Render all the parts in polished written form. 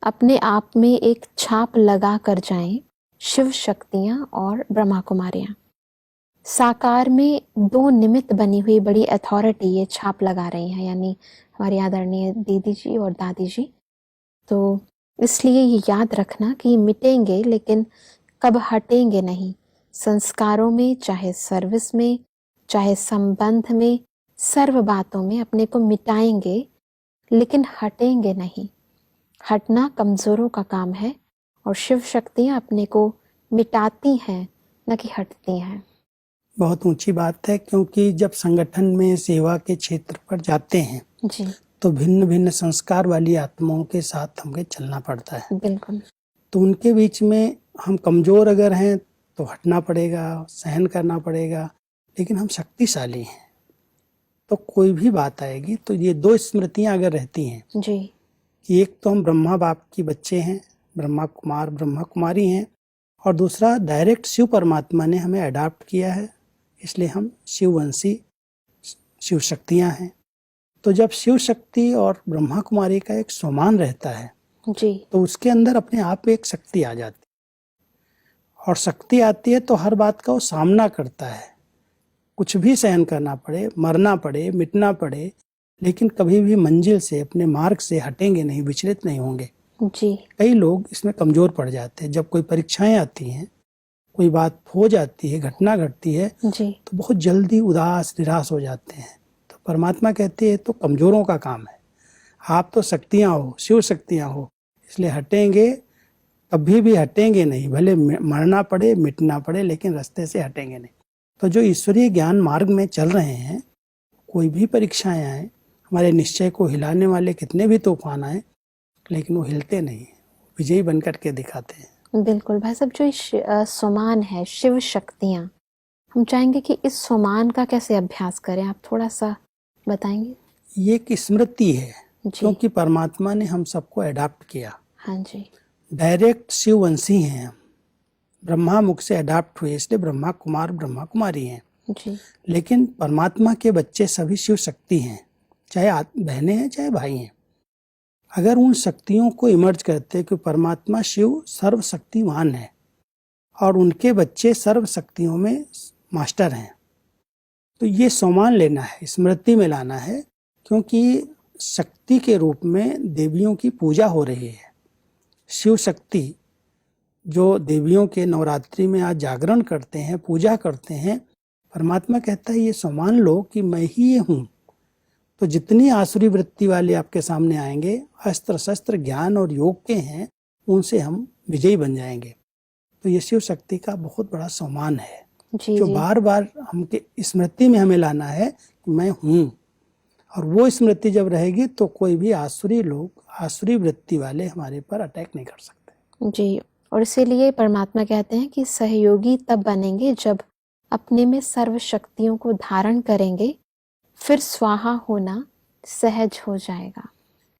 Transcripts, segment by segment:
अपने आप में एक छाप लगा कर जाएं शिव शक्तियां और ब्रह्मा कुमारियां। साकार में दो निमित्त बनी हुई बड़ी अथॉरिटी ये छाप लगा रही हैं, यानी हमारी आदरणीय दीदी जी और दादी जी। तो इसलिए ये याद रखना कि मिटेंगे लेकिन कब हटेंगे नहीं। संस्कारों में, चाहे सर्विस में, चाहे संबंध में, सर्व बातों में अपने को मिटाएंगे लेकिन हटेंगे नहीं। हटना कमजोरों का काम है और शिव शक्तियां अपने को मिटाती हैं, न कि हटती हैं। बहुत ऊंची बात है, क्योंकि जब संगठन में सेवा के क्षेत्र पर जाते हैं जी तो भिन्न भिन्न संस्कार वाली आत्माओं के साथ हमें चलना पड़ता है। बिल्कुल। तो उनके बीच में हम कमजोर अगर हैं तो हटना पड़ेगा, सहन करना पड़ेगा, लेकिन हम शक्तिशाली हैं तो कोई भी बात आएगी तो ये दो स्मृतियां अगर रहती हैं जी कि एक तो हम ब्रह्मा बाप की बच्चे हैं, ब्रह्मा कुमार ब्रह्मा कुमारी हैं, और दूसरा डायरेक्ट शिव परमात्मा ने हमें अडॉप्ट किया है, इसलिए हम शिववंशी शिव शक्तियां हैं। तो जब शिव शक्ति और ब्रह्मा कुमारी का एक समान रहता है जी तो उसके अंदर अपने आप एक शक्ति आ जाती है, और शक्ति आती है तो हर बात का वो सामना करता है। कुछ भी सहन करना पड़े, मरना पड़े, मिटना पड़े, लेकिन कभी भी मंजिल से, अपने मार्ग से हटेंगे नहीं, विचलित नहीं होंगे। जी कई लोग इसमें कमजोर पड़ जाते हैं। जब कोई परीक्षाएं आती हैं, कोई बात हो जाती है, घटना घटती है, जी तो बहुत जल्दी उदास निराश हो जाते हैं। तो परमात्मा कहते हैं तो कमजोरों का काम है, आप तो शक्तियां हो, शिव शक्तियां हो, इसलिए हटेंगे, कभी भी हटेंगे नहीं, भले मरना पड़े, मिटना पड़े, लेकिन रास्ते से हटेंगे नहीं। तो जो ईश्वरीय ज्ञान मार्ग में चल रहे हैं, कोई भी परीक्षाएं आए, हमारे निश्चय को हिलाने वाले कितने भी तूफान आए, लेकिन वो हिलते नहीं, विजयी बनकर के दिखाते हैं। बिल्कुल भाई साहब, जो सोमान है शिव शक्तियां, हम चाहेंगे कि इस सोमान का कैसे अभ्यास करें, आप थोड़ा सा बताएंगे। ये एक स्मृति है, जी क्योंकि परमात्मा ने हम सबको अडॉप्ट किया। हाँ जी डायरेक्ट शिववंशी हैं हम, ब्रह्मा मुख से अडॉप्ट हुए, इसलिए ब्रह्मा कुमार ब्रह्मा कुमारी हैं। जी लेकिन परमात्मा के बच्चे सभी शिव शक्ति हैं, चाहे बहनें हैं चाहे भाई हैं। अगर उन शक्तियों को इमर्ज करते हैं कि परमात्मा शिव सर्वशक्तिमान है और उनके बच्चे सर्व शक्तियों में मास्टर हैं, तो ये सम्मान लेना है, स्मृति में लाना है, क्योंकि शक्ति के रूप में देवियों की पूजा हो रही है। शिव शक्ति जो देवियों के नवरात्रि में आज जागरण करते हैं, पूजा करते हैं, परमात्मा कहता है ये सम्मान लो कि मैं ही ये हूँ। तो जितनी आसुरी वृत्ति वाले आपके सामने आएंगे, अस्त्र शस्त्र ज्ञान और योग के हैं, उनसे हम विजयी बन जाएंगे। तो ये शिव शक्ति का बहुत बड़ा सम्मान है, जो बार बार हमके स्मृति में हमें लाना है कि मैं हूँ। और वो स्मृति जब रहेगी तो कोई भी आसुरी लोग, आसुरी वृत्ति वाले हमारे पर अटैक नहीं कर सकते। जी, और इसीलिए परमात्मा कहते हैं कि सहयोगी तब बनेंगे जब अपने में सर्व शक्तियों को धारण करेंगे, फिर स्वाहा होना सहज हो जाएगा।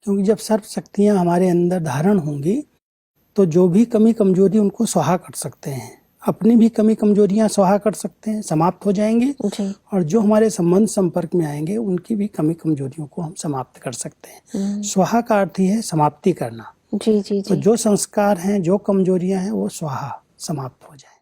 क्योंकि जब सर्व शक्तियां हमारे अंदर धारण होंगी तो जो भी कमी कमजोरी उनको स्वाहा कर सकते हैं, अपनी भी कमी कमजोरियां स्वाहा कर सकते हैं, समाप्त हो जाएंगे। जी और जो हमारे संबंध संपर्क में आएंगे उनकी भी कमी कमजोरियों को हम समाप्त कर सकते हैं। स्वाहा का अर्थ ही है समाप्ति करना। जी जी तो जी जो संस्कार हैं, जो कमजोरियां हैं, वो स्वाहा समाप्त हो जाए।